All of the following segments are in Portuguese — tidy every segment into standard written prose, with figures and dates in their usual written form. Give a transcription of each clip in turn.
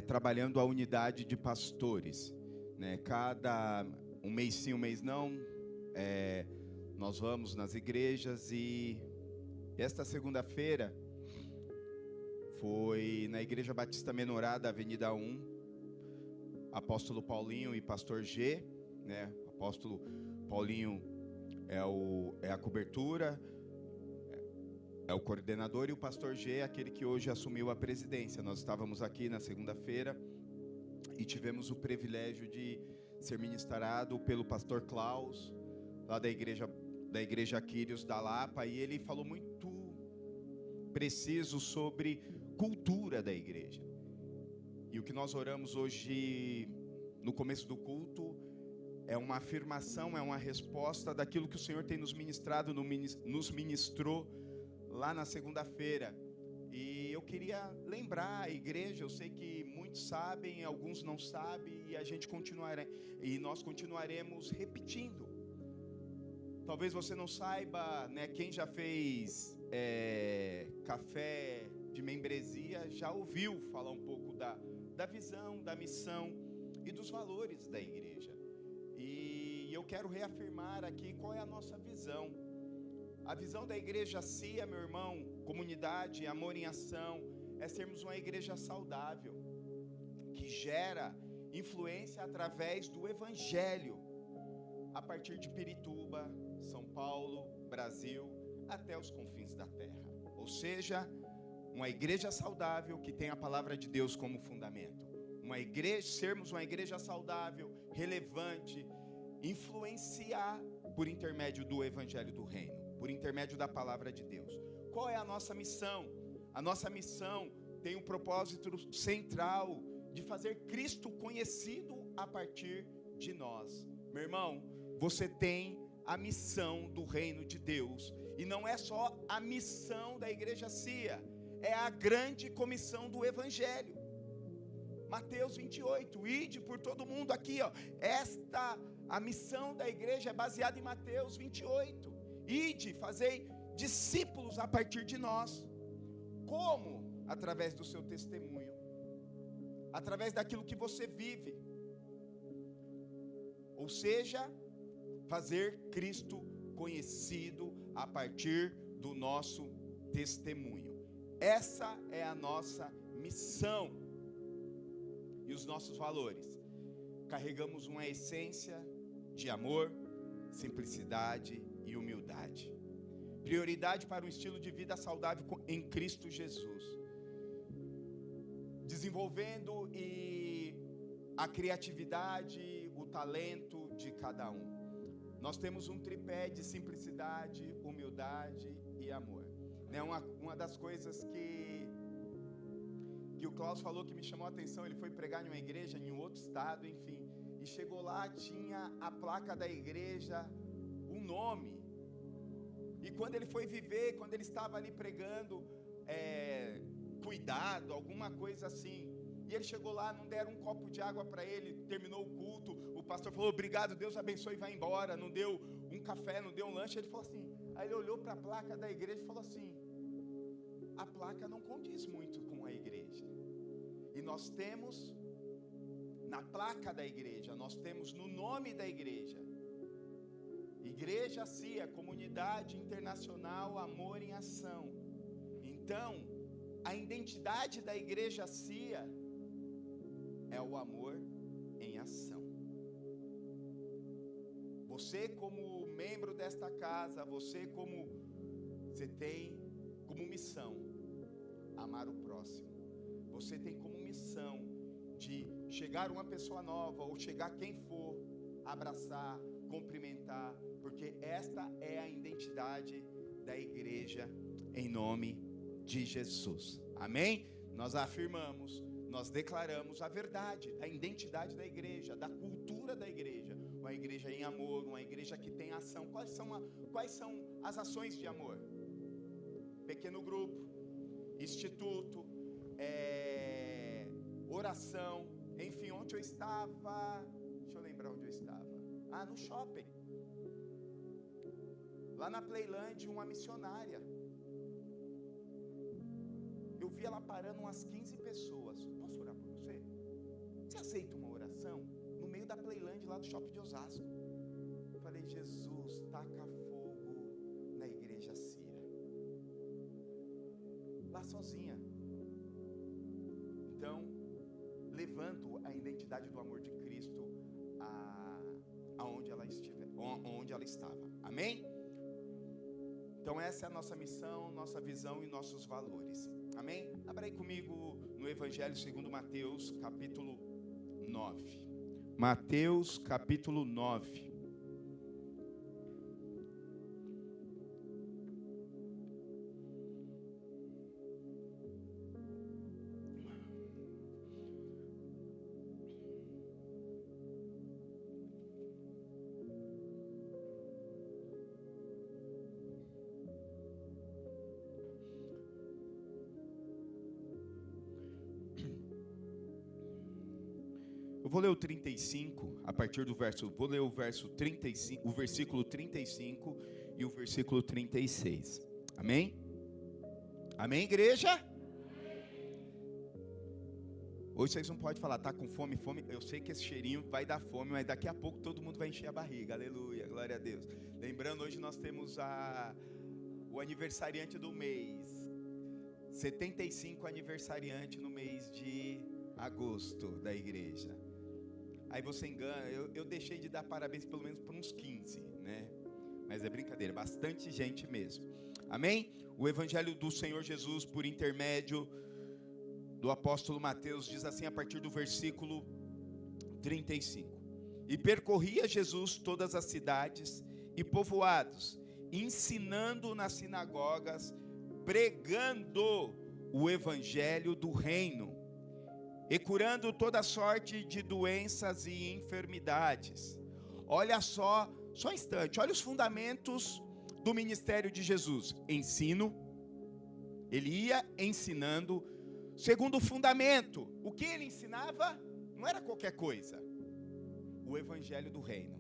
trabalhando a unidade de pastores, né? Cada um mês sim, um mês não, nós vamos nas igrejas e esta segunda-feira foi na Igreja Batista Menorá da Avenida 1, apóstolo Paulinho e pastor G, né? Apóstolo Paulinho é a cobertura, é o coordenador, e o pastor G é aquele que hoje assumiu a presidência. Nós estávamos aqui na segunda-feira e tivemos o privilégio de ser ministrado pelo pastor Klaus, lá da igreja Quírios da Lapa, e ele falou muito preciso sobre cultura da igreja. E o que nós oramos hoje no começo do culto é uma afirmação, é uma resposta daquilo que o Senhor tem nos ministrado, nos ministrou lá na segunda-feira. E eu queria lembrar a igreja, eu sei que muitos sabem, alguns não sabem, e nós continuaremos repetindo. Talvez você não saiba, né? Quem já fez café de membresia já ouviu falar um pouco da visão, da missão e dos valores da igreja. E eu quero reafirmar aqui qual é a nossa visão. A visão da igreja CIA, meu irmão, comunidade, amor em ação, é sermos uma igreja saudável, que gera influência através do evangelho, a partir de Pirituba, São Paulo, Brasil, até os confins da terra. Ou seja, uma igreja saudável que tem a palavra de Deus como fundamento. Sermos uma igreja saudável, relevante, influenciar por intermédio do evangelho do reino, por intermédio da palavra de Deus. Qual é a nossa missão? A nossa missão tem um propósito central de fazer Cristo conhecido a partir de nós. Meu irmão, você tem a missão do reino de Deus, e não é só a missão da igreja CIA, é a grande comissão do evangelho. Mateus 28, ide por todo mundo aqui, ó. A missão da igreja é baseada em Mateus 28. Ide, fazei discípulos a partir de nós. Como? Através do seu testemunho, através daquilo que você vive. Ou seja, fazer Cristo conhecido a partir do nosso testemunho. Essa é a nossa missão. E os nossos valores? Carregamos uma essência de amor, simplicidade e humildade. Prioridade para um estilo de vida saudável em Cristo Jesus. Desenvolvendo a criatividade, o talento de cada um. Nós temos um tripé de simplicidade, humildade e amor. Uma das coisas que o Klaus falou que me chamou a atenção, ele foi pregar em uma igreja em um outro estado, enfim, e chegou lá, tinha a placa da igreja, um nome, e quando ele foi viver, quando ele estava ali pregando, cuidado, alguma coisa assim, e ele chegou lá, não deram um copo de água para ele, terminou o culto, o pastor falou, obrigado, Deus abençoe e vai embora, não deu um café, não deu um lanche, ele falou assim, aí ele olhou para a placa da igreja e falou assim, a placa não condiz muito com a igreja. E nós temos na placa da igreja, nós temos no nome da igreja, Igreja CIA, Comunidade Internacional Amor em Ação. Então, a identidade da igreja CIA é o amor em ação. Você como membro desta casa, você tem como missão amar o próximo. Você tem como missão de chegar uma pessoa nova, ou chegar quem for, abraçar, cumprimentar, porque esta é a identidade da igreja em nome de Jesus. Amém? Nós afirmamos, nós declaramos a verdade, a identidade da igreja, da cultura da igreja. Uma igreja em amor, uma igreja que tem ação. Quais são as ações de amor? Pequeno grupo, instituto, oração, enfim, onde eu estava, deixa eu lembrar onde eu estava, no shopping, lá na Playland, uma missionária, eu vi ela parando umas 15 pessoas, posso orar por você? shopping de Osasco. Falei, Jesus, taca fogo na igreja Cira. Lá sozinha. Então, levando a identidade do amor de Cristo aonde ela estiver, onde ela estava. Amém? Então essa é a nossa missão, nossa visão e nossos valores. Amém? Abra aí comigo no Evangelho segundo Mateus, capítulo 9. Mateus, capítulo 9. Eu vou ler o 35, a partir do verso, vou ler o verso 35, o versículo 35 e o versículo 36. Amém? Amém, igreja? Hoje vocês não podem falar, tá com fome, fome. Eu sei que esse cheirinho vai dar fome, mas daqui a pouco todo mundo vai encher a barriga. Aleluia, glória a Deus. Lembrando, hoje nós temos o aniversariante do mês. 75 aniversariante no mês de agosto da igreja. Aí você engana, eu deixei de dar parabéns pelo menos para uns 15, né? Mas é brincadeira, bastante gente mesmo. Amém? O Evangelho do Senhor Jesus, por intermédio do apóstolo Mateus, diz assim a partir do versículo 35. E percorria Jesus todas as cidades e povoados, ensinando nas sinagogas, pregando o Evangelho do reino, e curando toda sorte de doenças e enfermidades. Olha só um instante, olha os fundamentos do ministério de Jesus. Ensino, ele ia ensinando. Segundo fundamento, o que ele ensinava não era qualquer coisa, o Evangelho do reino.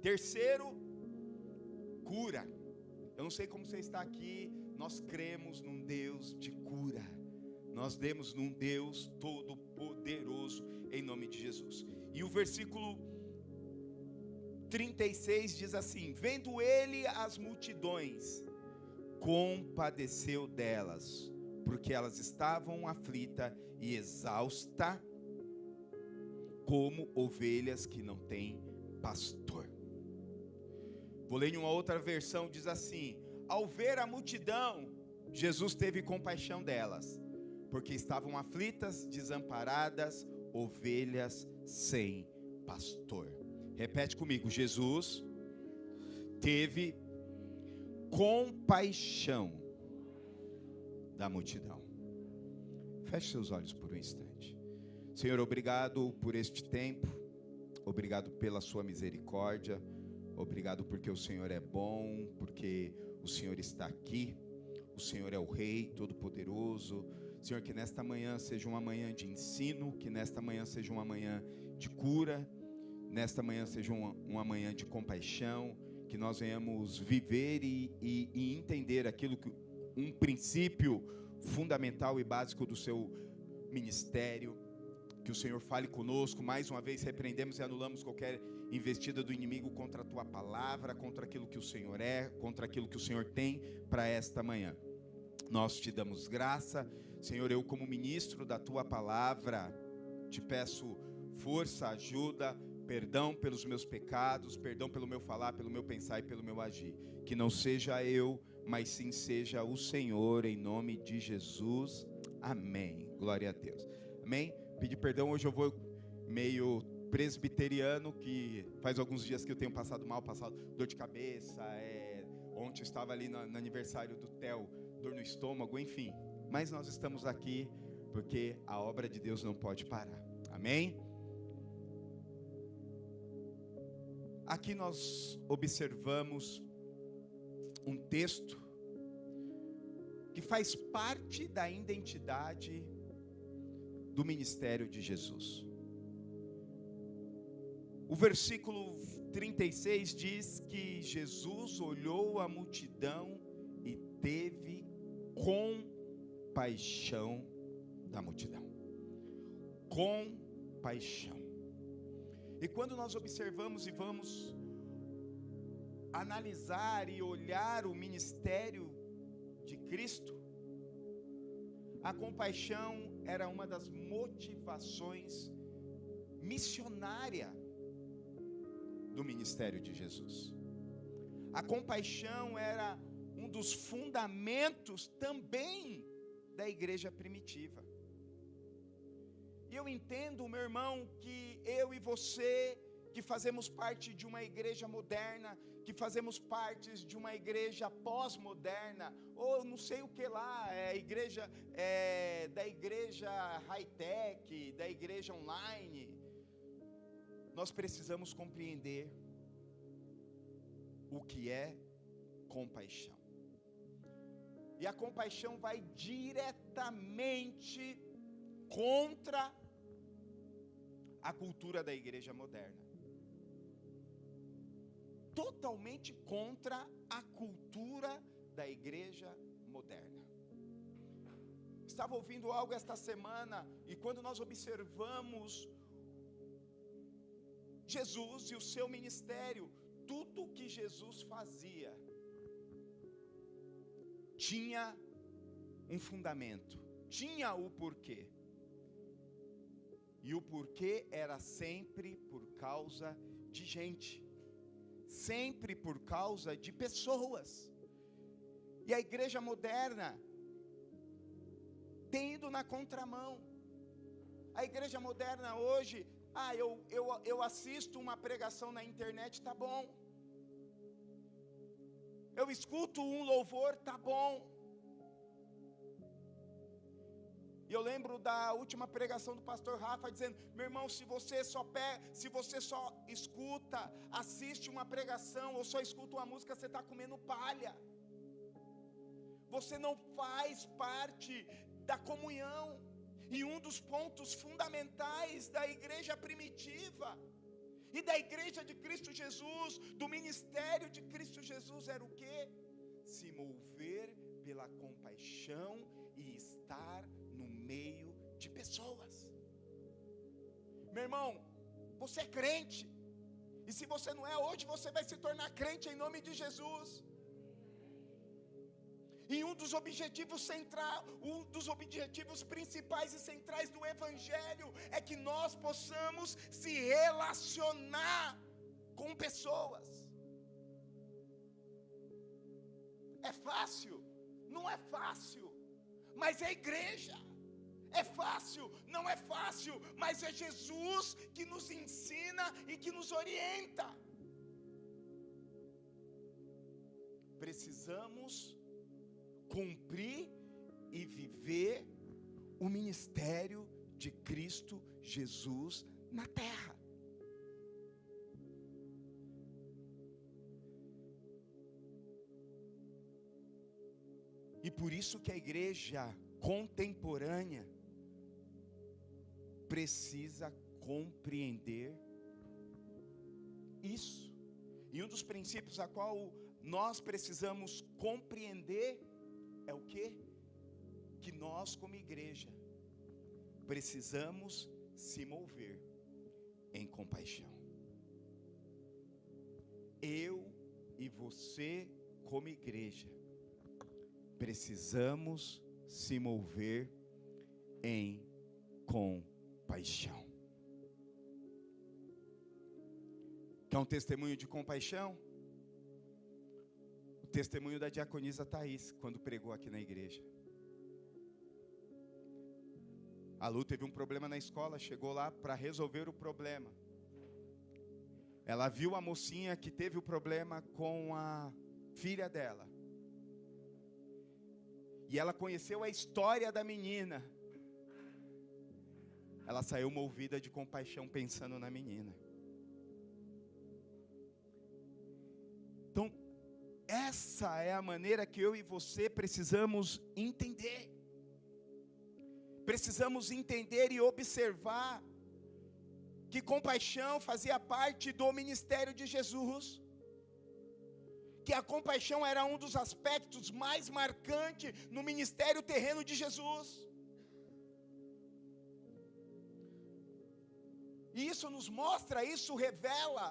Terceiro, cura. Eu não sei como você está aqui, nós cremos num Deus de cura. Nós demos num Deus todo-poderoso, em nome de Jesus. E o versículo 36 diz assim: vendo ele as multidões, compadeceu delas, porque elas estavam aflitas e exaustas, como ovelhas que não têm pastor. Vou ler em uma outra versão, diz assim: ao ver a multidão, Jesus teve compaixão delas, porque estavam aflitas, desamparadas, ovelhas sem pastor. Repete comigo: Jesus teve compaixão da multidão. Feche seus olhos por um instante. Senhor, obrigado por este tempo, obrigado pela sua misericórdia, obrigado porque o Senhor é bom, porque o Senhor está aqui, o Senhor é o Rei Todo-Poderoso. Senhor, que nesta manhã seja uma manhã de ensino, que nesta manhã seja uma manhã de cura, nesta manhã seja uma manhã de compaixão, que nós venhamos viver e entender aquilo que um princípio fundamental e básico do seu ministério. Que o Senhor fale conosco. Mais uma vez repreendemos e anulamos qualquer investida do inimigo contra a tua palavra, contra aquilo que o Senhor é, contra aquilo que o Senhor tem para esta manhã. Nós te damos graça, Senhor. Eu, como ministro da tua palavra, te peço força, ajuda, perdão pelos meus pecados, perdão pelo meu falar, pelo meu pensar e pelo meu agir. Que não seja eu, mas sim seja o Senhor, em nome de Jesus. Amém. Glória a Deus. Amém. Pedir perdão, hoje eu vou meio presbiteriano, que faz alguns dias que eu tenho passado mal, passado dor de cabeça, ontem eu estava ali no aniversário do Theo, dor no estômago, enfim. Mas nós estamos aqui porque a obra de Deus não pode parar. Amém? Aqui nós observamos um texto que faz parte da identidade do ministério de Jesus. O versículo 36 diz que Jesus olhou a multidão e teve compaixão da multidão. Compaixão. E quando nós observamos e vamos analisar e olhar o ministério de Cristo, a compaixão era uma das motivações missionárias do ministério de Jesus. A compaixão era um dos fundamentos também da igreja primitiva. E eu entendo, meu irmão, que eu e você, que fazemos parte de uma igreja moderna, que fazemos parte de uma igreja pós-moderna, ou não sei o que lá, da igreja high-tech, da igreja online, nós precisamos compreender o que é compaixão. E a compaixão vai diretamente contra a cultura da igreja moderna. Totalmente contra a cultura da igreja moderna. Estava ouvindo algo esta semana, e quando nós observamos Jesus e o seu ministério, tudo que Jesus fazia tinha um fundamento, tinha o porquê. E o porquê era sempre por causa de gente, sempre por causa de pessoas. E a igreja moderna tem ido na contramão. A igreja moderna hoje, eu assisto uma pregação na internet, tá bom. Eu escuto um louvor, tá bom. E eu lembro da última pregação do pastor Rafa dizendo: meu irmão, se você só escuta, assiste uma pregação ou só escuta uma música, você está comendo palha. Você não faz parte da comunhão. E um dos pontos fundamentais da igreja primitiva e da igreja de Cristo Jesus, do ministério de Cristo Jesus, era o quê? Se mover pela compaixão e estar no meio de pessoas. Meu irmão, você é crente, e se você não é hoje, você vai se tornar crente em nome de Jesus. E um dos objetivos principais e centrais do Evangelho é que nós possamos se relacionar com pessoas. É fácil? Não é fácil, mas é igreja. É fácil? Não é fácil, mas é Jesus que nos ensina e que nos orienta. Precisamos cumprir e viver o ministério de Cristo Jesus na terra. E por isso que a igreja contemporânea precisa compreender isso. E um dos princípios a qual nós precisamos compreender é o quê? Que nós, como igreja, precisamos se mover em compaixão. Eu e você, como igreja, precisamos se mover em compaixão. Quer um testemunho de compaixão? O testemunho da diaconisa Thaís, quando pregou aqui na igreja. A Lu teve um problema na escola, chegou lá para resolver o problema. Ela viu a mocinha que teve o problema com a filha dela. E ela conheceu a história da menina. Ela saiu movida de compaixão pensando na menina. Então, essa é a maneira que eu e você precisamos entender. Precisamos entender e observar que compaixão fazia parte do ministério de Jesus. Que a compaixão era um dos aspectos mais marcantes no ministério terreno de Jesus. E isso nos mostra, isso revela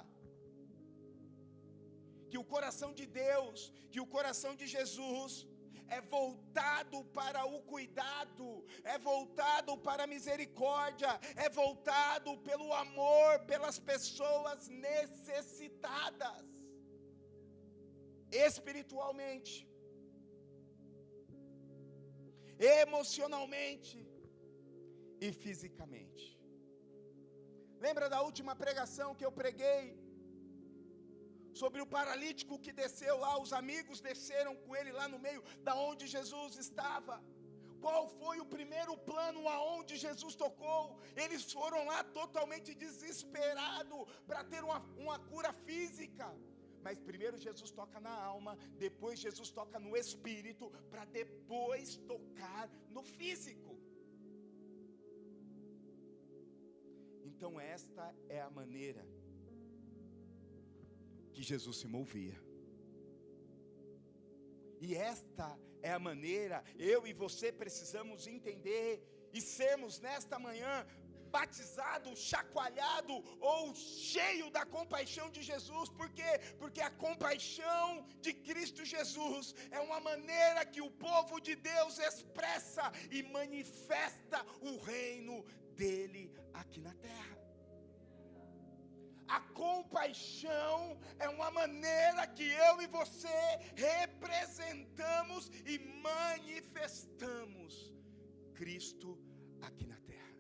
que o coração de Deus, que o coração de Jesus é voltado para o cuidado, é voltado para a misericórdia, é voltado pelo amor pelas pessoas necessitadas, espiritualmente, emocionalmente e fisicamente. Lembra da última pregação que eu preguei? Sobre o paralítico que desceu lá, os amigos desceram com ele lá no meio da onde Jesus estava. Qual foi o primeiro plano aonde Jesus tocou? Eles foram lá totalmente desesperados para ter uma cura física. Mas primeiro Jesus toca na alma, depois Jesus toca no espírito, para depois tocar no físico. Então esta é a maneira que Jesus se movia. E esta é a maneira, eu e você precisamos entender e sermos nesta manhã batizado, chacoalhado ou cheio da compaixão de Jesus. Por quê? Porque a compaixão de Cristo Jesus é uma maneira que o povo de Deus expressa e manifesta o reino dele aqui na terra. A compaixão é uma maneira que eu e você representamos e manifestamos Cristo aqui na terra.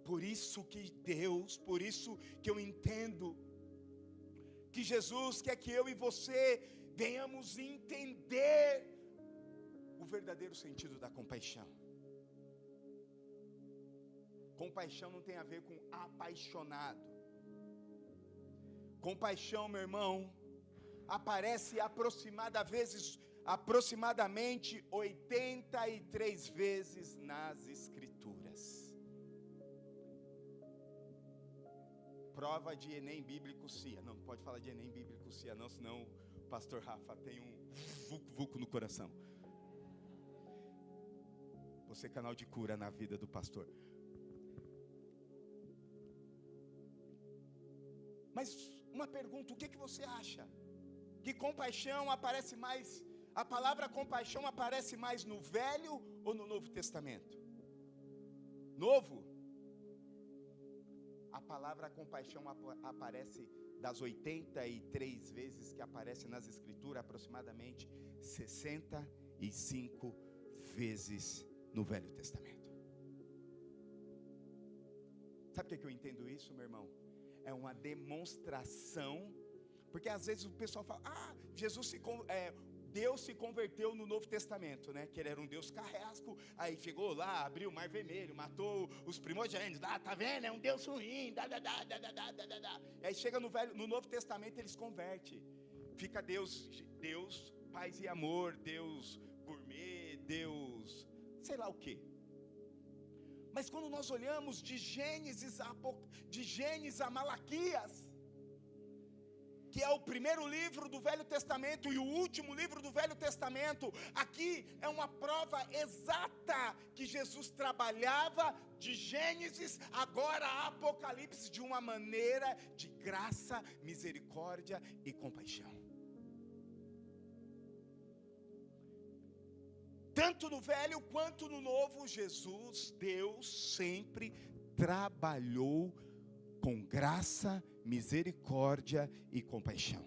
Por isso que eu entendo que Jesus quer que eu e você venhamos entender o verdadeiro sentido da compaixão. Compaixão não tem a ver com apaixonado. Compaixão, meu irmão, aparece aproximadamente 83 vezes nas Escrituras. Prova de Enem bíblico CIA. Não pode falar de Enem bíblico CIA não, senão o pastor Rafa tem um vucu-vucu no coração. Você é canal de cura na vida do pastor. Mas uma pergunta, o que você acha? Que compaixão aparece mais, a palavra compaixão aparece mais no Velho ou no Novo Testamento? Novo? A palavra compaixão aparece das 83 vezes que aparece nas Escrituras, aproximadamente 65 vezes no Velho Testamento. Sabe por que eu entendo isso, meu irmão? É uma demonstração, porque às vezes o pessoal fala, Deus se converteu no Novo Testamento, né? Que ele era um Deus carrasco, aí chegou lá, abriu o Mar Vermelho, matou os primogênitos, tá vendo? É um Deus ruim, E aí chega no Novo Testamento, eles convertem, fica Deus, paz e amor, Deus gourmet, Deus, sei lá o quê. Mas quando nós olhamos de Gênesis a Malaquias, que é o primeiro livro do Velho Testamento e o último livro do Velho Testamento, aqui é uma prova exata que Jesus trabalhava de Gênesis agora a Apocalipse de uma maneira de graça, misericórdia e compaixão. Tanto no Velho quanto no Novo, Deus sempre trabalhou com graça, misericórdia e compaixão.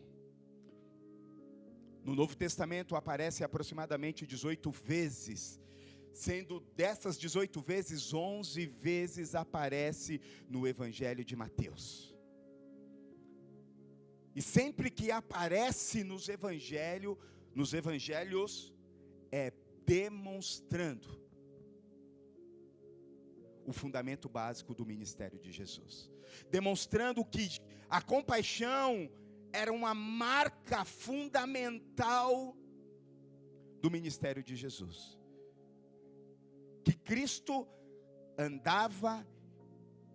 No Novo Testamento aparece aproximadamente 18 vezes, sendo dessas 18 vezes, 11 vezes aparece no Evangelho de Mateus. E sempre que aparece nos evangelhos é demonstrando o fundamento básico do ministério de Jesus, demonstrando que a compaixão era uma marca fundamental do ministério de Jesus, que Cristo andava,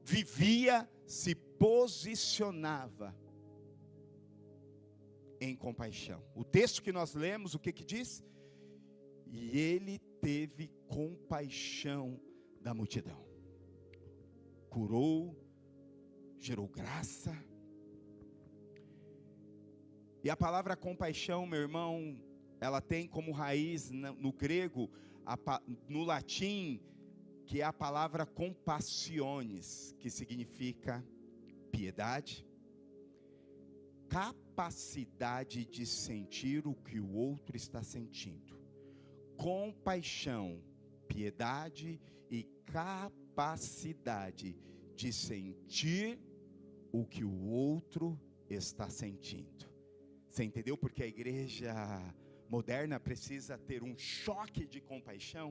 vivia, se posicionava em compaixão. O texto que nós lemos, o que diz? E ele teve compaixão da multidão. Curou, gerou graça. E a palavra compaixão, meu irmão, ela tem como raiz no grego, no latim, que é a palavra compassiones, que significa piedade, capacidade de sentir o que o outro está sentindo. Compaixão, piedade e capacidade de sentir o que o outro está sentindo. Você entendeu porque a igreja moderna precisa ter um choque de compaixão?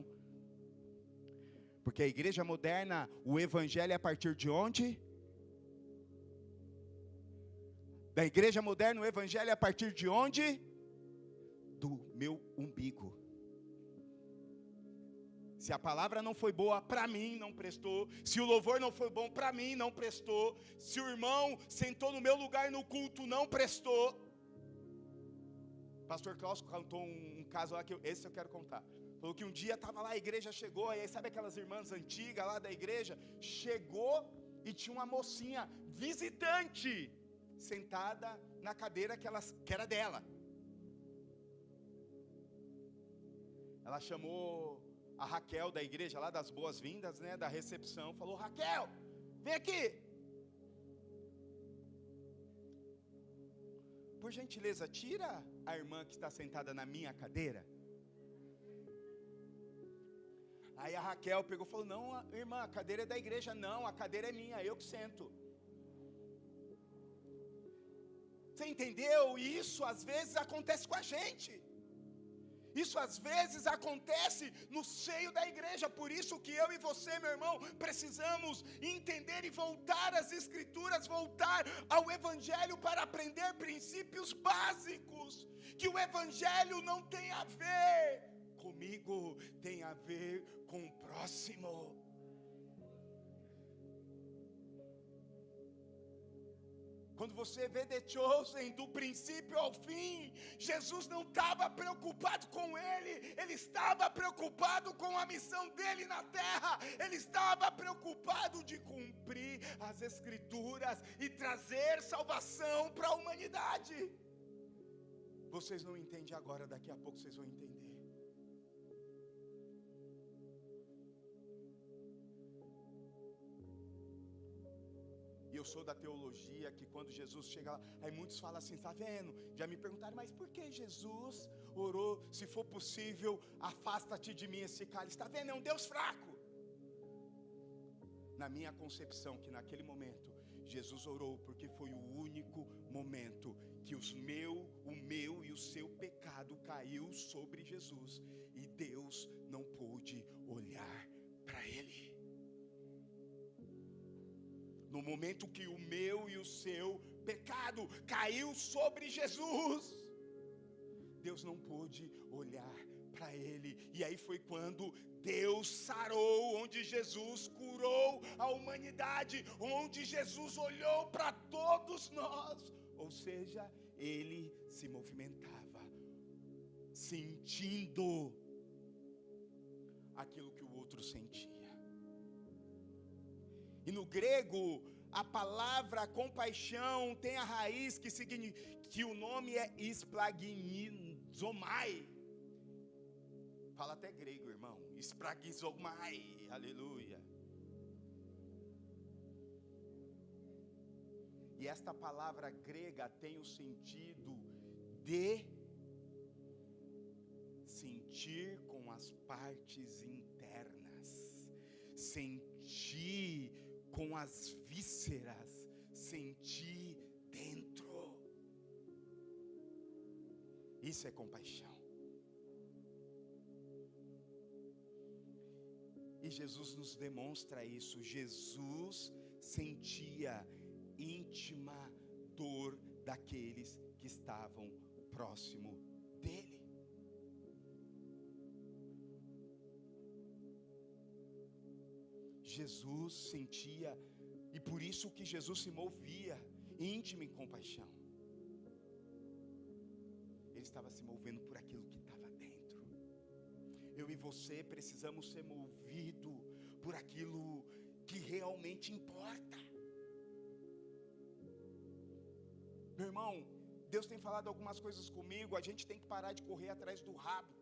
Porque a igreja moderna, o evangelho é a partir de onde? Da igreja moderna, o evangelho é a partir de onde? Do meu umbigo. Se a palavra não foi boa, para mim não prestou. Se o louvor não foi bom, para mim não prestou. Se o irmão sentou no meu lugar no culto, não prestou. Pastor Klaus contou um caso lá, esse eu quero contar. Falou que um dia estava lá, a igreja chegou, e aí sabe aquelas irmãs antigas lá da igreja? Chegou e tinha uma mocinha visitante sentada na cadeira que era dela. Ela chamou a Raquel da igreja lá, das boas-vindas, né, da recepção, falou: Raquel, vem aqui. Por gentileza, tira a irmã que está sentada na minha cadeira. Aí a Raquel pegou e falou: não, irmã, a cadeira é da igreja. Não, a cadeira é minha, eu que sento. Você entendeu? E isso às vezes acontece com a gente. Isso às vezes acontece no seio da igreja. Por isso que eu e você, meu irmão, precisamos entender e voltar às escrituras, voltar ao evangelho para aprender princípios básicos. Que o evangelho não tem a ver comigo, tem a ver com o próximo. Quando você vê The Chosen, do princípio ao fim, Jesus não estava preocupado com ele estava preocupado com a missão dele na terra, ele estava preocupado de cumprir as escrituras e trazer salvação para a humanidade. Vocês não entendem agora, daqui a pouco vocês vão entender. E eu sou da teologia que quando Jesus chega lá, aí muitos falam assim, tá vendo? Já me perguntaram, mas por que Jesus orou, se for possível, afasta-te de mim esse cálice? Está vendo? É um Deus fraco. Na minha concepção, que naquele momento, Jesus orou porque foi o único momento que o meu e o seu pecado caiu sobre Jesus. E Deus não pôde olhar para ele. No momento que o meu e o seu pecado caiu sobre Jesus, Deus não pôde olhar para ele. E aí foi quando Deus sarou, onde Jesus curou a humanidade, onde Jesus olhou para todos nós. Ou seja, ele se movimentava, sentindo aquilo que o outro sentia. E no grego, a palavra compaixão tem a raiz que significa, que o nome é esplagizomai. Fala até grego, irmão. Esplagizomai, aleluia. E esta palavra grega tem o sentido de sentir com as partes internas, sentir com as vísceras, sentir dentro. Isso é compaixão. E Jesus nos demonstra isso. Jesus sentia íntima dor daqueles que estavam próximo dele. Jesus sentia, e por isso que Jesus se movia íntimo em compaixão. Ele estava se movendo por aquilo que estava dentro. Eu e você precisamos ser movidos por aquilo que realmente importa. Meu irmão, Deus tem falado algumas coisas comigo. A gente tem que parar de correr atrás do rabo.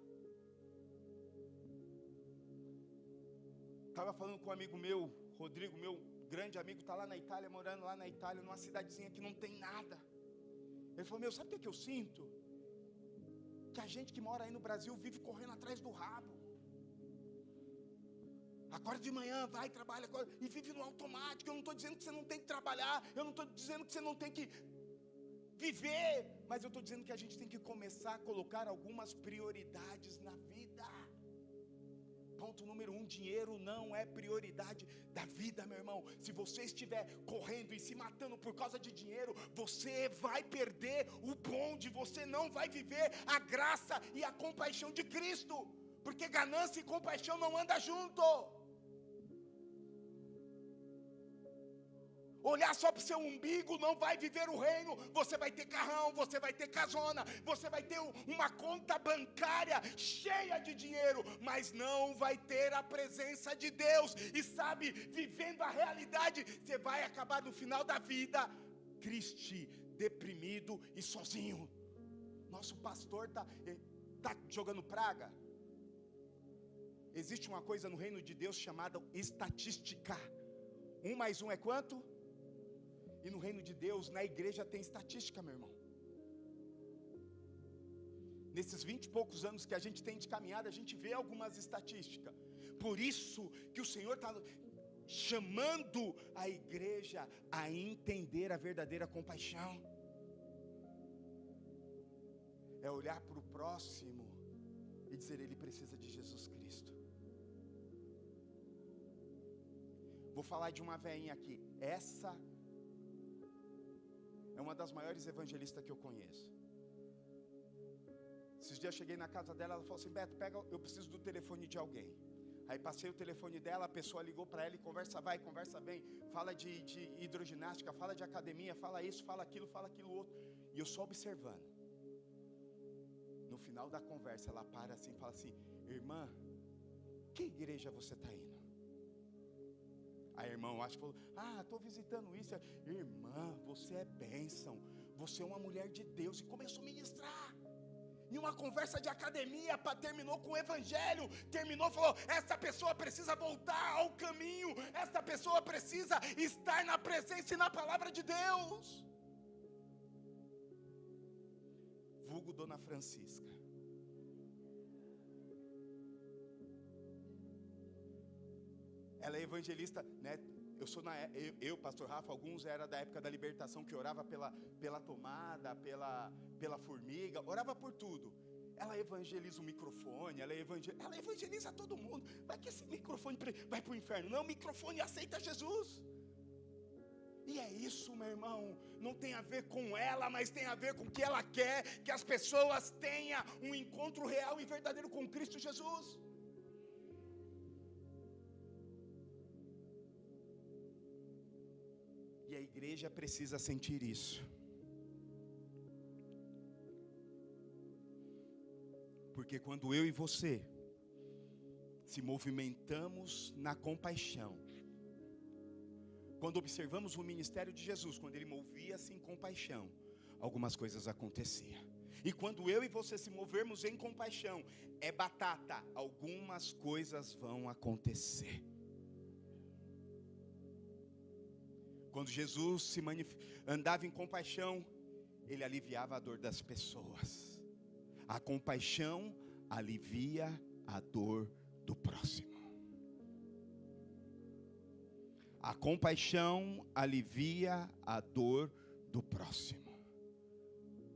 Estava falando com um amigo meu, Rodrigo, meu grande amigo, está lá na Itália, morando lá na Itália, numa cidadezinha que não tem nada. Ele falou, meu, sabe o que eu sinto? Que a gente que mora aí no Brasil vive correndo atrás do rabo. Acorda de manhã, vai, trabalha, e vive no automático. Eu não estou dizendo que você não tem que trabalhar, eu não estou dizendo que você não tem que viver, mas eu estou dizendo que a gente tem que começar a colocar algumas prioridades na vida. Ponto número 1, dinheiro não é prioridade da vida, meu irmão. Se você estiver correndo e se matando por causa de dinheiro, você vai perder o bonde, você não vai viver a graça e a compaixão de Cristo, porque ganância e compaixão não andam junto. Olhar só para o seu umbigo não vai viver o reino. Você vai ter carrão, você vai ter casona, você vai ter uma conta bancária cheia de dinheiro, mas não vai ter a presença de Deus. E sabe, vivendo a realidade, você vai acabar no final da vida triste, deprimido e sozinho. Nosso pastor tá jogando praga. Existe uma coisa no reino de Deus chamada estatística. 1 mais 1 é quanto? E no reino de Deus, na igreja tem estatística, meu irmão. Nesses 20 e poucos anos que a gente tem de caminhada, a gente vê algumas estatísticas. Por isso que o Senhor está chamando a igreja a entender a verdadeira compaixão. É olhar para o próximo e dizer, ele precisa de Jesus Cristo. Vou falar de uma velhinha aqui. Essa é uma das maiores evangelistas que eu conheço. Esses dias eu cheguei na casa dela, ela falou assim, Beto, eu preciso do telefone de alguém. Aí passei o telefone dela, a pessoa ligou para ela e conversa vai, conversa bem, fala de hidroginástica, fala de academia, fala isso, fala aquilo outro. E eu só observando. No final da conversa ela para assim e fala assim, irmã, que igreja você está indo? A irmã, acho que falou, estou visitando isso. Irmã, você é bênção, você é uma mulher de Deus. E começou a ministrar. Em uma conversa de academia, terminou com o evangelho. Terminou, falou, essa pessoa precisa voltar ao caminho. Essa pessoa precisa estar na presença e na palavra de Deus. Vulgo Dona Francisca. Ela é evangelista, né? Eu, pastor Rafa, alguns era da época da libertação, que orava pela tomada, pela formiga, orava por tudo. Ela evangeliza o microfone, ela evangeliza todo mundo. Vai que esse microfone vai para o inferno? Não, o microfone aceita Jesus. E é isso, meu irmão, não tem a ver com ela, mas tem a ver com o que ela quer, que as pessoas tenham um encontro real e verdadeiro com Cristo Jesus. E a igreja precisa sentir isso. Porque quando eu e você se movimentamos na compaixão, quando observamos o ministério de Jesus, quando ele movia-se em compaixão, algumas coisas aconteciam. E quando eu e você se movermos em compaixão, é batata, algumas coisas vão acontecer. Quando Jesus andava em compaixão, ele aliviava a dor das pessoas. A compaixão alivia a dor do próximo. A compaixão alivia a dor do próximo.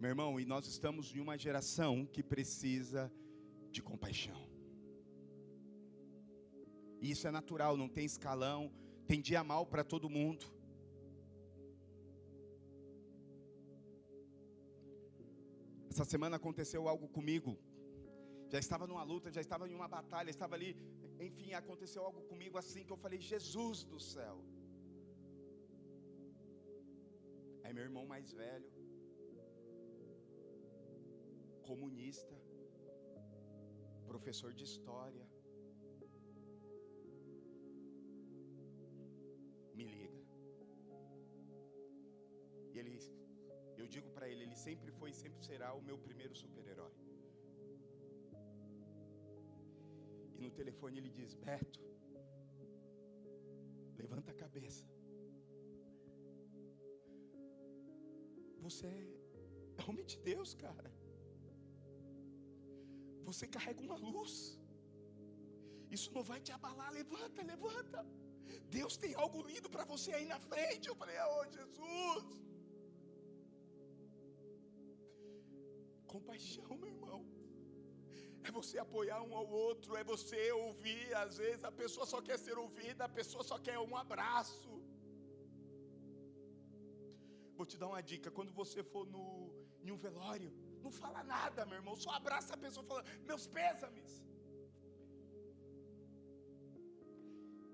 Meu irmão, e nós estamos em uma geração que precisa de compaixão. E isso é natural, não tem escalão, tem dia mal para todo mundo. Essa semana aconteceu algo comigo. Já estava numa luta, já estava em uma batalha, estava ali, enfim, aconteceu algo comigo assim que eu falei, Jesus do céu. Aí meu irmão mais velho, comunista, professor de história, eu digo para ele sempre foi e sempre será o meu primeiro super-herói. E no telefone ele diz: Beto, levanta a cabeça. Você é homem de Deus, cara. Você carrega uma luz. Isso não vai te abalar. Levanta, levanta. Deus tem algo lindo para você aí na frente. Eu falei: oh Jesus. Compaixão, meu irmão. É você apoiar um ao outro. É você ouvir. Às vezes a pessoa só quer ser ouvida. A pessoa só quer um abraço. Vou te dar uma dica: quando você for em um velório, não fala nada, meu irmão. Só abraça a pessoa e fala: meus pêsames.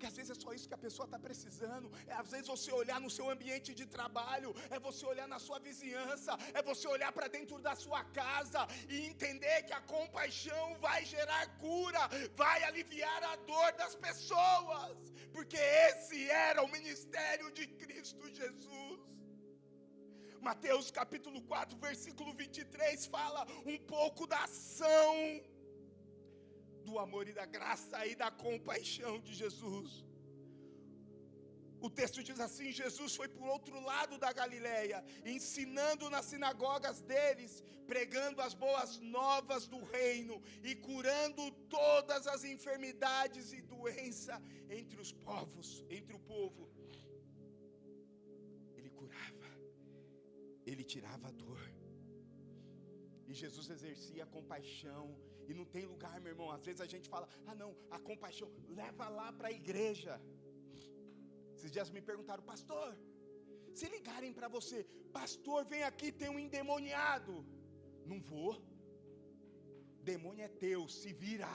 Que às vezes é só isso que a pessoa está precisando. É às vezes você olhar no seu ambiente de trabalho, é você olhar na sua vizinhança, é você olhar para dentro da sua casa e entender que a compaixão vai gerar cura, vai aliviar a dor das pessoas, porque esse era o ministério de Cristo Jesus. Mateus capítulo 4, versículo 23 fala um pouco da ação do amor e da graça e da compaixão de Jesus. O texto diz assim: Jesus foi por outro lado da Galileia, ensinando nas sinagogas deles, pregando as boas novas do reino e curando todas as enfermidades e doenças entre os povos, entre o povo. Ele curava, ele tirava a dor. E Jesus exercia a compaixão. E não tem lugar, meu irmão. Às vezes a gente fala: ah não, a compaixão, leva lá para a igreja. Esses dias me perguntaram: pastor, se ligarem para você, pastor, vem aqui, tem um endemoniado. Não vou. Demônio é teu, se vira.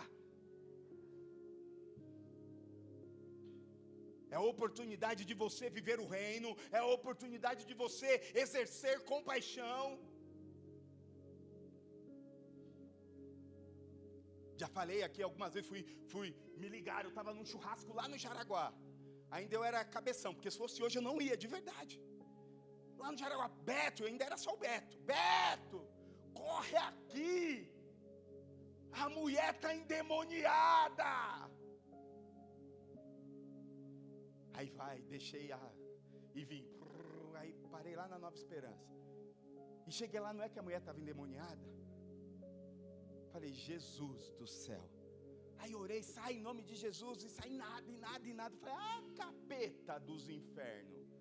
É a oportunidade de você viver o reino. É a oportunidade de você exercer compaixão. Já falei aqui algumas vezes, fui me ligar, eu estava num churrasco lá no Jaraguá. Ainda eu era cabeção, porque se fosse hoje eu não ia, de verdade. Lá no Jaraguá: Beto, eu ainda era só o Beto. Beto, corre aqui. A mulher está endemoniada. Aí deixei e vim. Aí parei lá na Nova Esperança. E cheguei lá, não é que a mulher estava endemoniada? Falei: Jesus do céu. Aí orei: sai em nome de Jesus. E sai nada, e nada, e nada. Falei: capeta dos infernos.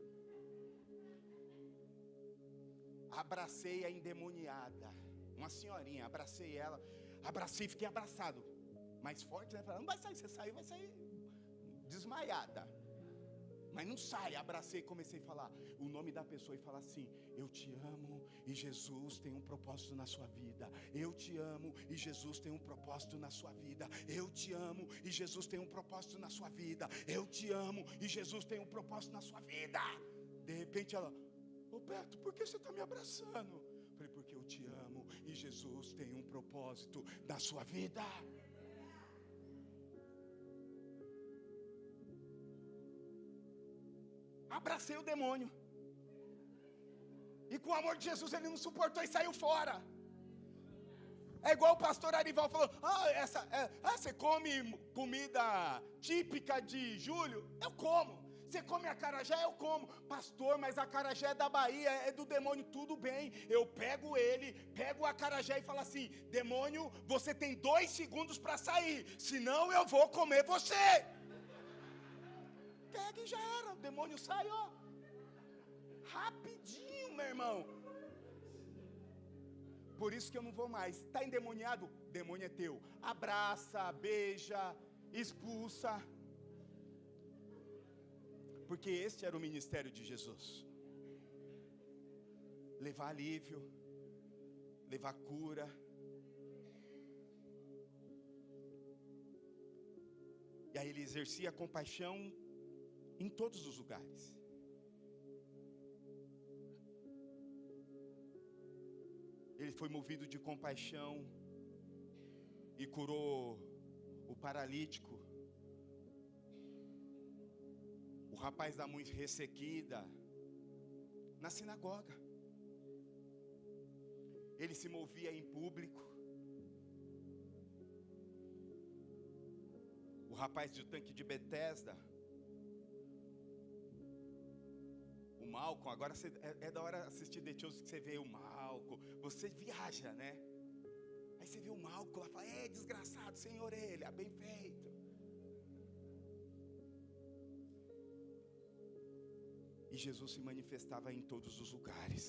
Abracei a endemoniada, uma senhorinha, abracei ela. Abracei, fiquei abraçado. Mais forte, né? Falei: não vai sair, você saiu, vai sair desmaiada. Mas não sai. Abracei e comecei a falar o nome da pessoa e falar assim: eu te amo e Jesus tem um propósito na sua vida. Eu te amo e Jesus tem um propósito na sua vida. Eu te amo e Jesus tem um propósito na sua vida. Eu te amo e Jesus tem um propósito na sua vida. De repente ela: ô Beto, por que você está me abraçando? Eu falei: porque eu te amo e Jesus tem um propósito na sua vida. Abracei o demônio. E com o amor de Jesus ele não suportou e saiu fora. É igual o pastor Arival falou: você come comida típica de julho? Eu como. Você come acarajé? Eu como. Pastor, mas acarajé é da Bahia, é do demônio. Tudo bem, eu pego o acarajé e falo assim: demônio, você tem 2 segundos para sair, senão eu vou comer você. Pega e já era, o demônio sai, ó, rapidinho, meu irmão. Por isso que eu não vou mais. Está endemoniado? Demônio é teu. Abraça, beija, expulsa. Porque este era o ministério de Jesus: levar alívio, levar cura. E aí ele exercia compaixão em todos os lugares. Ele foi movido de compaixão e curou o paralítico, o rapaz da mão ressequida, na sinagoga. Ele se movia em público. O rapaz do tanque de Betesda, o Malcolm, agora é da hora assistir The Chosen que você vê o Malcolm, você viaja, né? Aí você vê o Malcolm lá, fala, desgraçado, sem orelha, bem feito. E Jesus se manifestava em todos os lugares.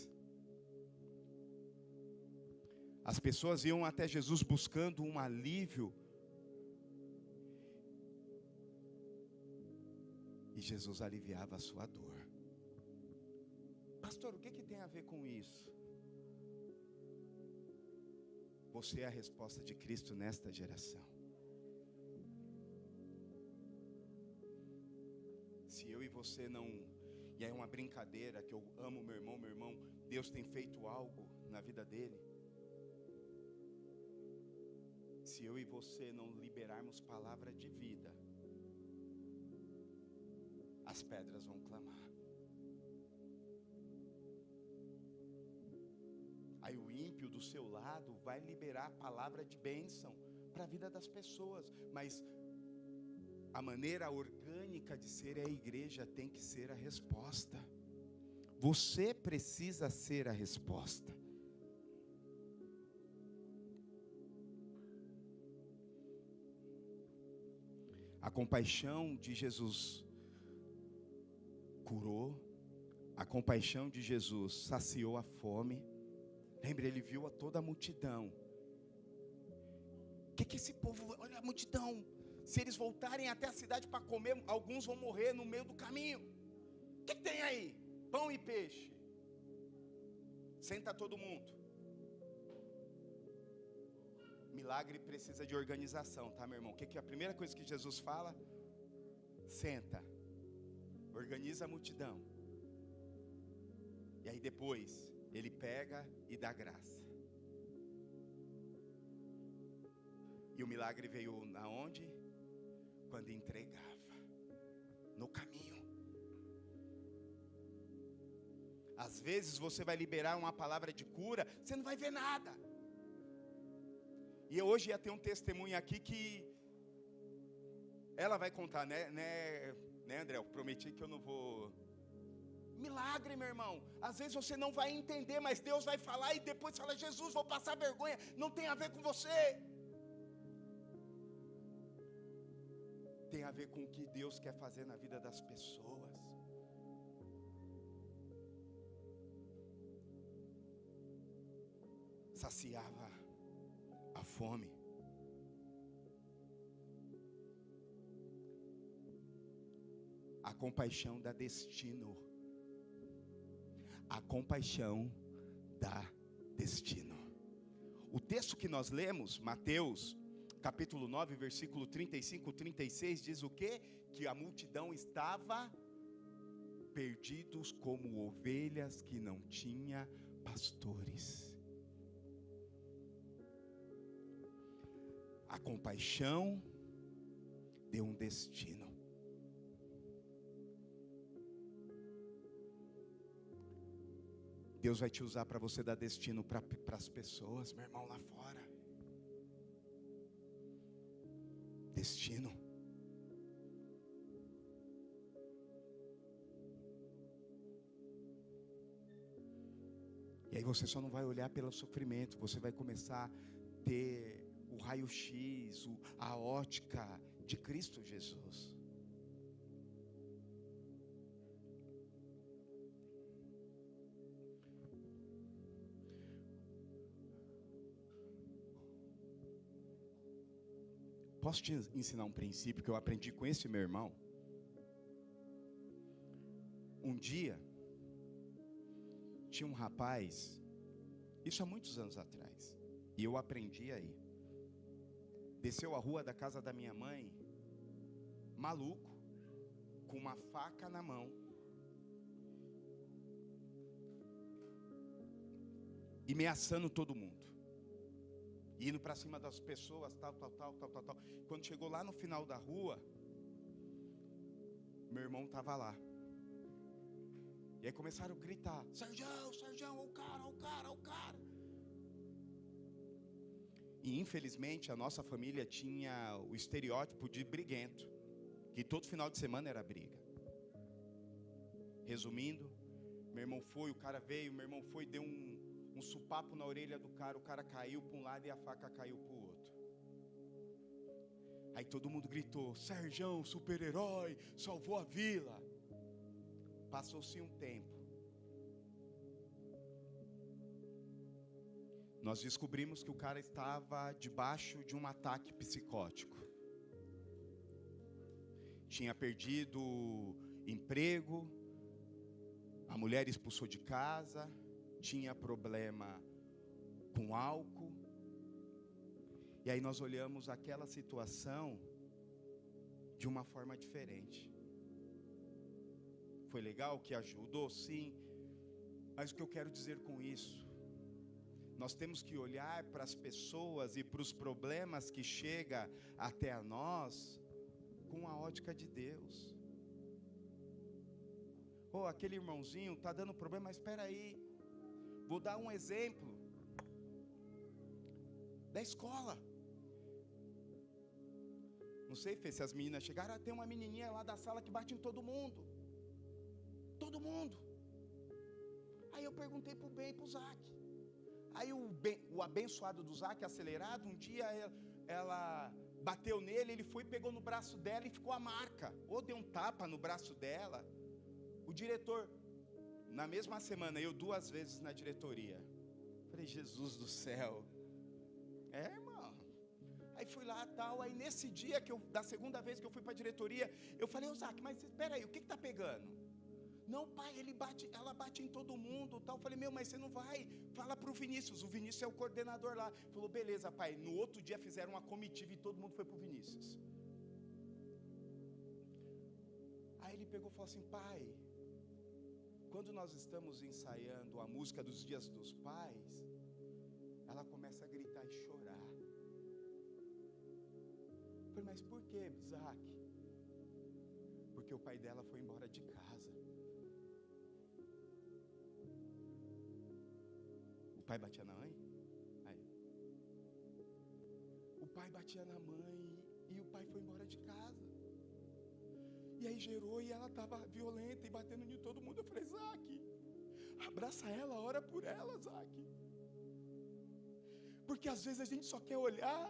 As pessoas iam até Jesus buscando um alívio. E Jesus aliviava a sua dor. Pastor, o que tem a ver com isso? Você é a resposta de Cristo nesta geração. Se eu e você não... E é uma brincadeira que eu amo meu irmão, Deus tem feito algo na vida dele. Se eu e você não liberarmos palavra de vida, as pedras vão clamar. Aí o ímpio do seu lado vai liberar a palavra de bênção para a vida das pessoas, mas a maneira orgânica de ser a igreja tem que ser a resposta. Você precisa ser a resposta. A compaixão de Jesus curou, a compaixão de Jesus saciou a fome. Lembra, ele viu a toda a multidão. O que esse povo, olha a multidão, se eles voltarem até a cidade para comer, alguns vão morrer no meio do caminho. O que tem aí? Pão e peixe. Senta todo mundo. Milagre precisa de organização, tá, meu irmão? O que é a primeira coisa que Jesus fala? Senta. Organiza a multidão. E aí depois, ele pega e dá graça. E o milagre veio na onde? Quando entregava. No caminho. Às vezes você vai liberar uma palavra de cura, você não vai ver nada. E hoje ia ter um testemunho aqui que ela vai contar, né, André? Eu prometi que eu não vou. Milagre, meu irmão. Às vezes você não vai entender, mas Deus vai falar e depois fala, Jesus, vou passar vergonha. Não tem a ver com você. Tem a ver com o que Deus quer fazer na vida das pessoas. Saciava a fome. A compaixão dá destino. A compaixão dá destino. O texto que nós lemos, Mateus, capítulo 9, versículo 35, 36, diz o quê? Que a multidão estava perdidos como ovelhas que não tinha pastores. A compaixão deu um destino. Deus vai te usar para você dar destino para as pessoas, meu irmão, lá fora. Destino. E aí você só não vai olhar pelo sofrimento, você vai começar a ter o raio-x, a ótica de Cristo Jesus. Posso te ensinar um princípio que eu aprendi com esse meu irmão? Um dia, tinha um rapaz, isso há muitos anos atrás, e eu aprendi aí. Desceu a rua da casa da minha mãe, maluco, com uma faca na mão, e ameaçando todo mundo, indo para cima das pessoas, tal. Quando chegou lá no final da rua, meu irmão estava lá. E aí começaram a gritar, Sarjão, o cara. E infelizmente a nossa família tinha o estereótipo de briguento, que todo final de semana era briga. Resumindo, meu irmão foi, o cara veio, meu irmão foi, deu um supapo na orelha do cara, o cara caiu para um lado e a faca caiu para o outro. Aí todo mundo gritou: Serjão, super-herói, salvou a vila. Passou-se um tempo. Nós descobrimos que o cara estava debaixo de um ataque psicótico. Tinha perdido emprego, a mulher expulsou de casa, tinha problema com álcool. E aí nós olhamos aquela situação de uma forma diferente. Foi legal que ajudou, sim. Mas o que eu quero dizer com isso? Nós temos que olhar para as pessoas e para os problemas que chegam até a nós com a ótica de Deus. Aquele irmãozinho está dando problema, mas espera aí. Vou dar um exemplo da escola. Não sei, Fê, se as meninas chegaram. Tem uma menininha lá da sala que bate em todo mundo. Todo mundo. Aí eu perguntei para o Ben e para o Zac. Aí o abençoado do Zac, acelerado, um dia ela bateu nele, ele foi e pegou no braço dela e ficou a marca. Ou deu um tapa no braço dela. O diretor, na mesma semana, eu 2 vezes na diretoria. Falei, Jesus do céu. Irmão. Aí fui lá tal, aí nesse dia, da segunda vez que eu fui para a diretoria, eu falei, Zac, mas espera aí, o que está pegando? Não, pai, ela bate em todo mundo, tal. Eu falei, mas você não vai, fala para o Vinícius é o coordenador lá. Falou, beleza, pai. No outro dia fizeram uma comitiva e todo mundo foi para o Vinícius. Aí ele pegou e falou assim, pai, quando nós estamos ensaiando a música dos Dias dos Pais, ela começa a gritar e chorar. Eu falei, mas por que, Zac? Porque o pai dela foi embora de casa. O pai batia na mãe? Aí. O pai batia na mãe e o pai foi embora de casa. E aí gerou, e ela estava violenta e batendo em todo mundo. Eu falei, Zac, abraça ela, ora por ela, Zac. Porque às vezes a gente só quer olhar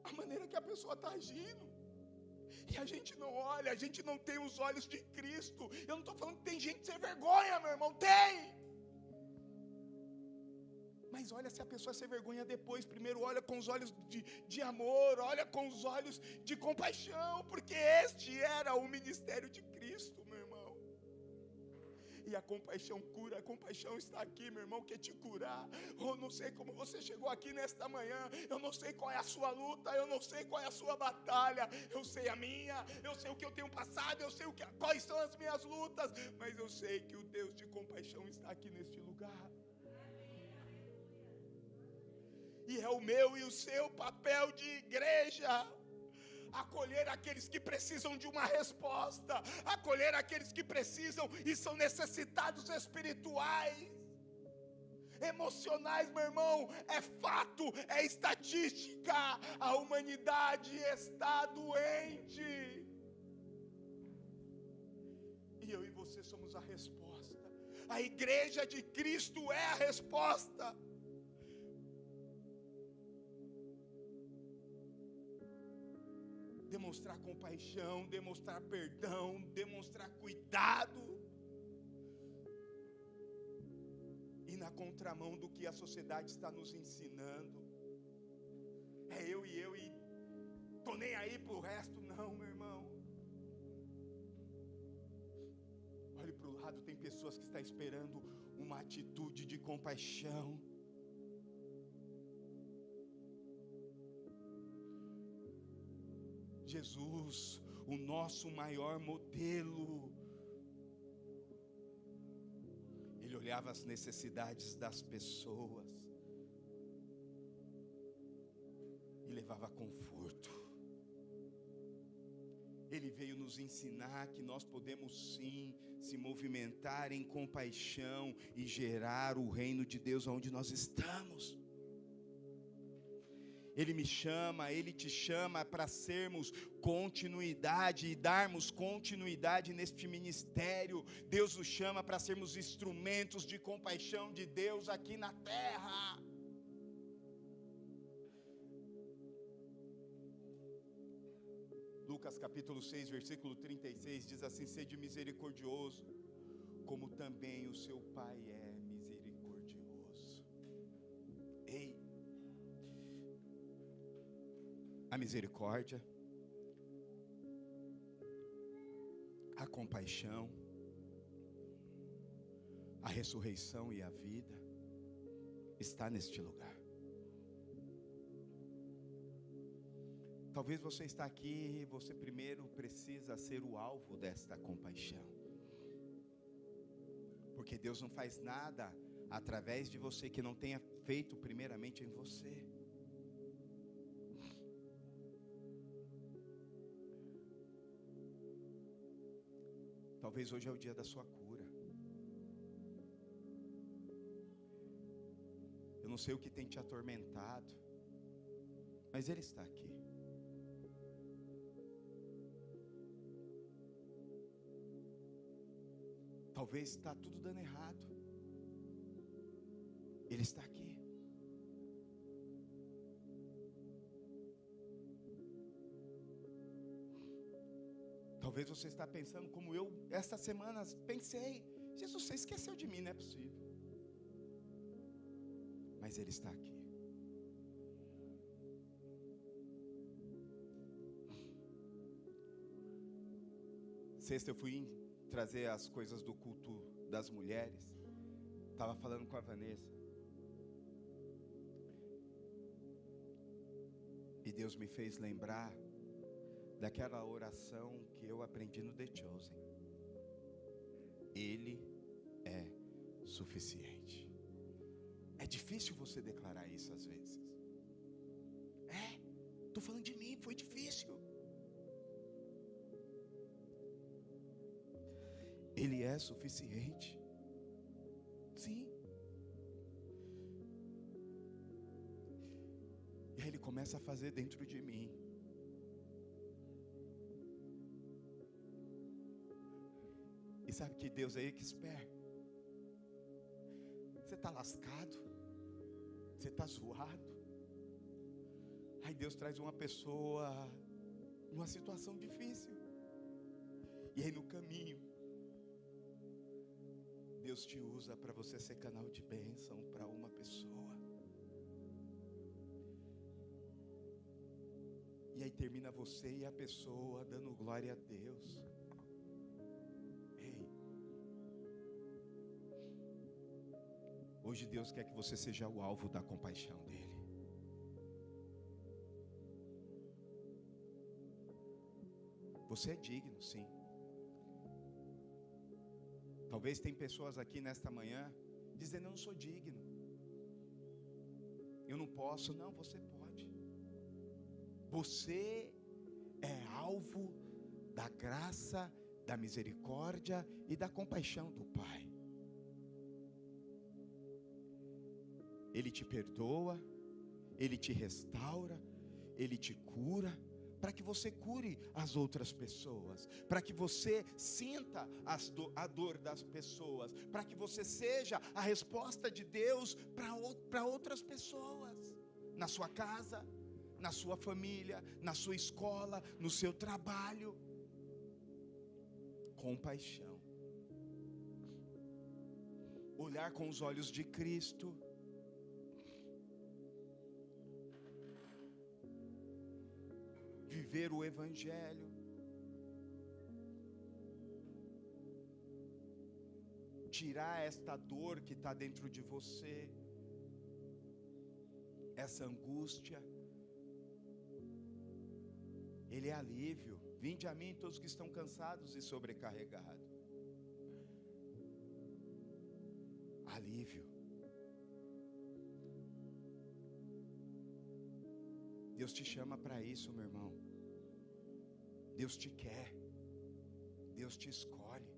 a maneira que a pessoa está agindo. E a gente não olha, a gente não tem os olhos de Cristo. Eu não estou falando que tem gente sem vergonha, meu irmão, tem. Mas olha se a pessoa sem vergonha depois. Primeiro olha com os olhos de amor, olha com os olhos de compaixão, porque este era o ministério de Cristo, meu irmão. E a compaixão cura, a compaixão está aqui, meu irmão, quer te curar. Eu não sei como você chegou aqui nesta manhã, eu não sei qual é a sua luta, eu não sei qual é a sua batalha, eu sei a minha, eu sei o que eu tenho passado, eu sei quais são as minhas lutas, mas eu sei que o Deus de compaixão está aqui neste lugar. E é o meu e o seu papel de igreja acolher aqueles que precisam de uma resposta, acolher aqueles que precisam e são necessitados espirituais, emocionais, meu irmão. É fato, é estatística, a humanidade está doente, e eu e você somos a resposta. A igreja de Cristo é a resposta. Demonstrar compaixão, demonstrar perdão, demonstrar cuidado. E na contramão do que a sociedade está nos ensinando. É eu e tô nem aí pro resto, não, meu irmão. Olhe para o lado, tem pessoas que estão esperando uma atitude de compaixão. Jesus, o nosso maior modelo, ele olhava as necessidades das pessoas e levava conforto. Ele veio nos ensinar que nós podemos sim se movimentar em compaixão e gerar o reino de Deus onde nós estamos. Ele me chama, Ele te chama para sermos continuidade e darmos continuidade neste ministério. Deus nos chama para sermos instrumentos de compaixão de Deus aqui na terra. Lucas capítulo 6, versículo 36 diz assim: sede misericordioso, como também o seu Pai é misericordioso. Ei, a misericórdia, a compaixão, a ressurreição e a vida está neste lugar. Talvez você está aqui e você primeiro precisa ser o alvo desta compaixão. Porque Deus não faz nada através de você que não tenha feito primeiramente em você. Talvez hoje é o dia da sua cura. Eu não sei o que tem te atormentado, mas Ele está aqui. Talvez está tudo dando errado. Ele está aqui. Talvez você está pensando como eu, esta semana pensei: Jesus, você esqueceu de mim, não é possível. Mas Ele está aqui. Sexta eu fui trazer as coisas do culto das mulheres. Estava falando com a Vanessa. E Deus me fez lembrar daquela oração que eu aprendi no The Chosen. Ele é suficiente. É difícil você declarar isso às vezes. Estou falando de mim, foi difícil. Ele é suficiente. Sim. E aí Ele começa a fazer dentro de mim. E sabe que Deus é expert. Você está lascado, você está zoado. Aí Deus traz uma pessoa numa situação difícil. E aí no caminho, Deus te usa para você ser canal de bênção para uma pessoa. E aí termina você e a pessoa dando glória a Deus. Ei, hoje Deus quer que você seja o alvo da compaixão dEle. Você é digno, sim. Talvez tem pessoas aqui nesta manhã dizendo: eu não sou digno, eu não posso. Não, você pode. Você é alvo da graça, da misericórdia e da compaixão do Pai. Ele te perdoa, Ele te restaura, Ele te cura, para que você cure as outras pessoas, para que você sinta a dor das pessoas, para que você seja a resposta de Deus para outras pessoas, na sua casa, na sua família, na sua escola, no seu trabalho. Compaixão, olhar com os olhos de Cristo, viver o Evangelho, tirar esta dor que está dentro de você, essa angústia. Ele é alívio. Vinde a mim todos que estão cansados e sobrecarregados. Alívio. Deus te chama para isso, meu irmão. Deus te quer. Deus te escolhe.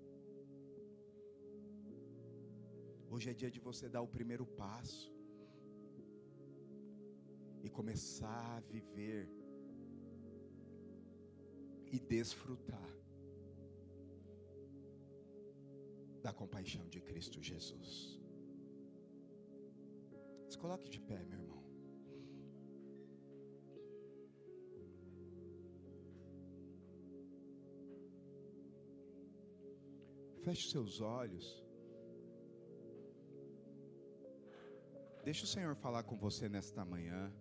Hoje é dia de você dar o primeiro passo. e começar a viver e desfrutar da compaixão de Cristo Jesus. Se coloque de pé, meu irmão. Feche seus olhos. Deixa o Senhor falar com você nesta manhã.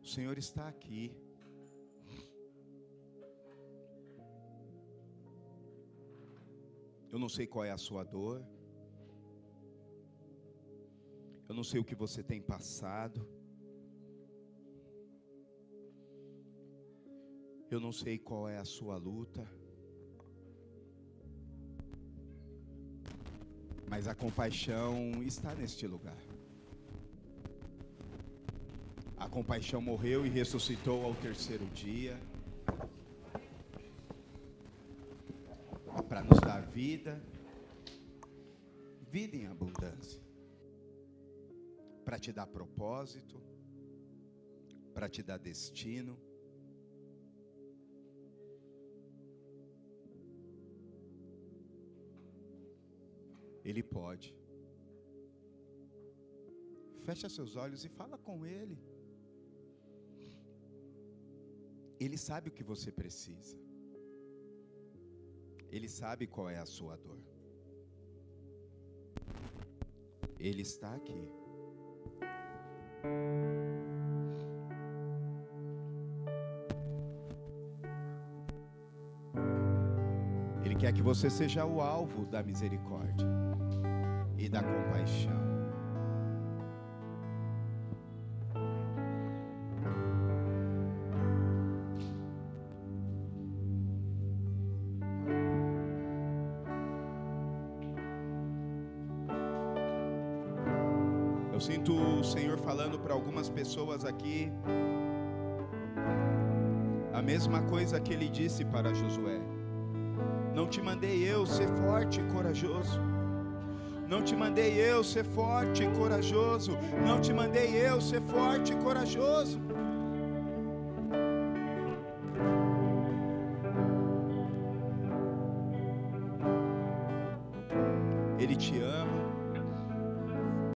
O Senhor está aqui. Eu não sei qual é a sua dor. Eu não sei o que você tem passado. Eu não sei qual é a sua luta. Mas a compaixão está neste lugar. A compaixão morreu e ressuscitou ao terceiro dia, para nos dar vida, vida em abundância, para te dar propósito, para te dar destino. Ele pode. Fecha seus olhos e fala com Ele. Ele sabe o que você precisa. Ele sabe qual é a sua dor. Ele está aqui. Ele quer que você seja o alvo da misericórdia e da compaixão. Eu sinto o Senhor falando para algumas pessoas aqui a mesma coisa que Ele disse para Josué: não te mandei eu ser forte e corajoso. Não te mandei eu ser forte e corajoso. Não te mandei eu ser forte e corajoso.